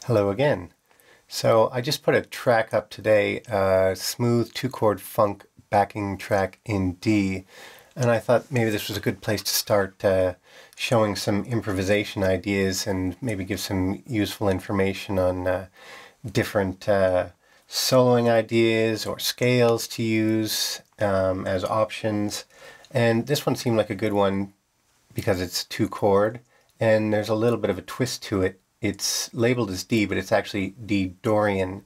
Hello again. So I just put a track up today, a smooth 2-chord funk backing track in D, and I thought maybe this was a good place to start showing some improvisation ideas and maybe give some useful information on different soloing ideas or scales to use as options. And this one seemed like a good one because it's 2-chord and there's a little bit of a twist to it. It's labeled as D, but it's actually D Dorian,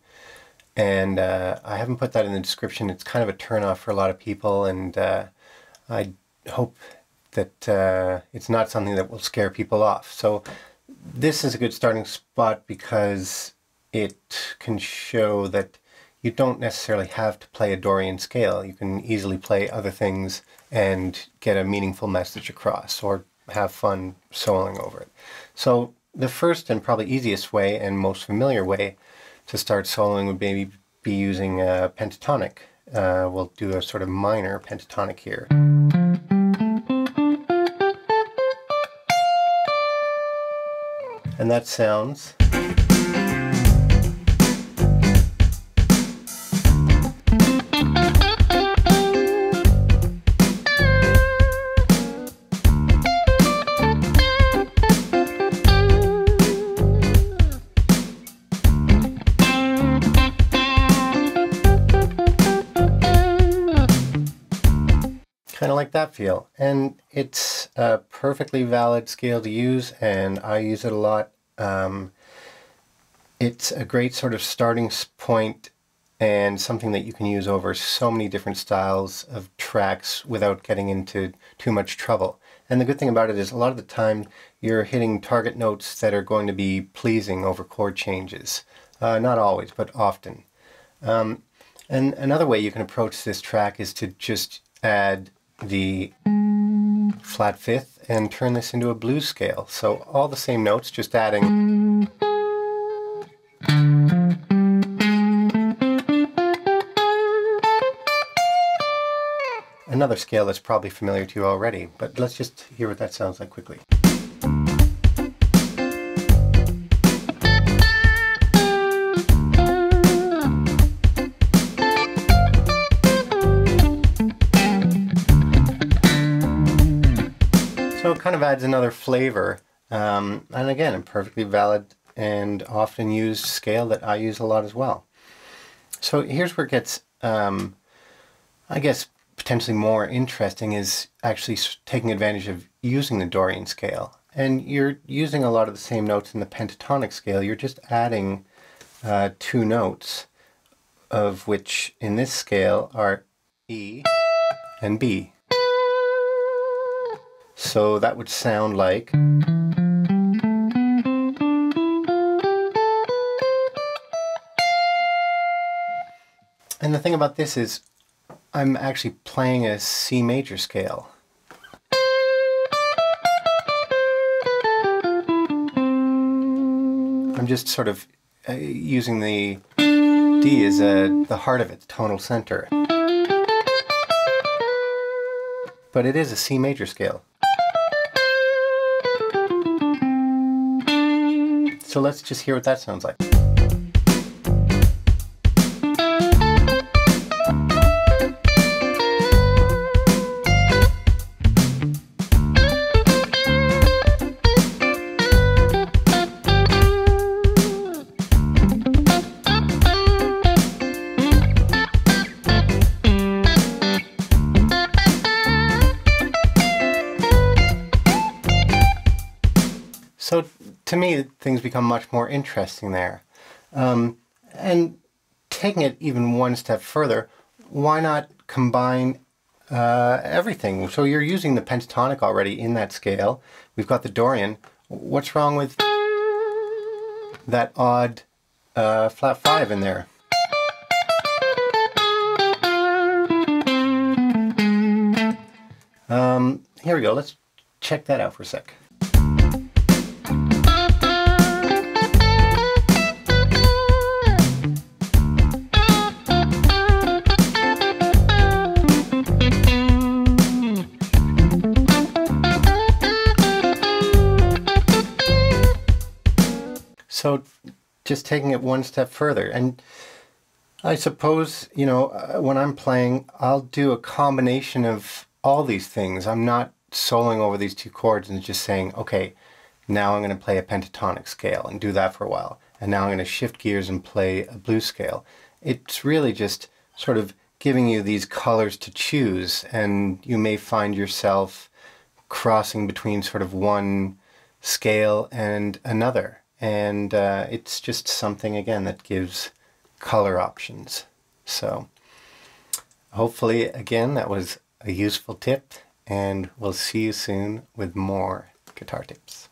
and I haven't put that in the description. It's kind of a turn-off for a lot of people, and I hope that it's not something that will scare people off. So this is a good starting spot because it can show that you don't necessarily have to play a Dorian scale. You can easily play other things and get a meaningful message across, or have fun soloing over it. So the first and probably easiest way and most familiar way to start soloing would maybe be using a pentatonic. We'll do a sort of minor pentatonic here. And that sounds kind of like that feel, and it's a perfectly valid scale to use, and I use it a lot. It's a great sort of starting point and something that you can use over so many different styles of tracks without getting into too much trouble. And the good thing about it is a lot of the time you're hitting target notes that are going to be pleasing over chord changes. Not always, but often. And another way you can approach this track is to just add the flat fifth and turn this into a blues scale. So all the same notes, just adding another scale that's probably familiar to you already, but let's just hear what that sounds like quickly. So it kind of adds another flavor, and again, a perfectly valid and often used scale that I use a lot as well. So here's where it gets, I guess, potentially more interesting, is actually taking advantage of using the Dorian scale. And you're using a lot of the same notes in the pentatonic scale. You're just adding two notes, of which in this scale are E and B. So that would sound like, and the thing about this is I'm actually playing a C major scale. I'm just sort of using the D as the heart of it, the tonal center. But it is a C major scale. So let's just hear what that sounds like. So to me, things become much more interesting there. And taking it even one step further, why not combine everything? So you're using the pentatonic already in that scale. We've got the Dorian. What's wrong with that odd flat 5 in there? Here we go. Let's check that out for a sec. So just taking it one step further. And I suppose, you know, when I'm playing, I'll do a combination of all these things. I'm not soloing over these two chords and just saying, okay, now I'm going to play a pentatonic scale and do that for a while. And now I'm going to shift gears and play a blues scale. It's really just sort of giving you these colors to choose, and you may find yourself crossing between sort of one scale and another. And it's just something, again, that gives color options. So hopefully, again, that was a useful tip, and we'll see you soon with more guitar tips.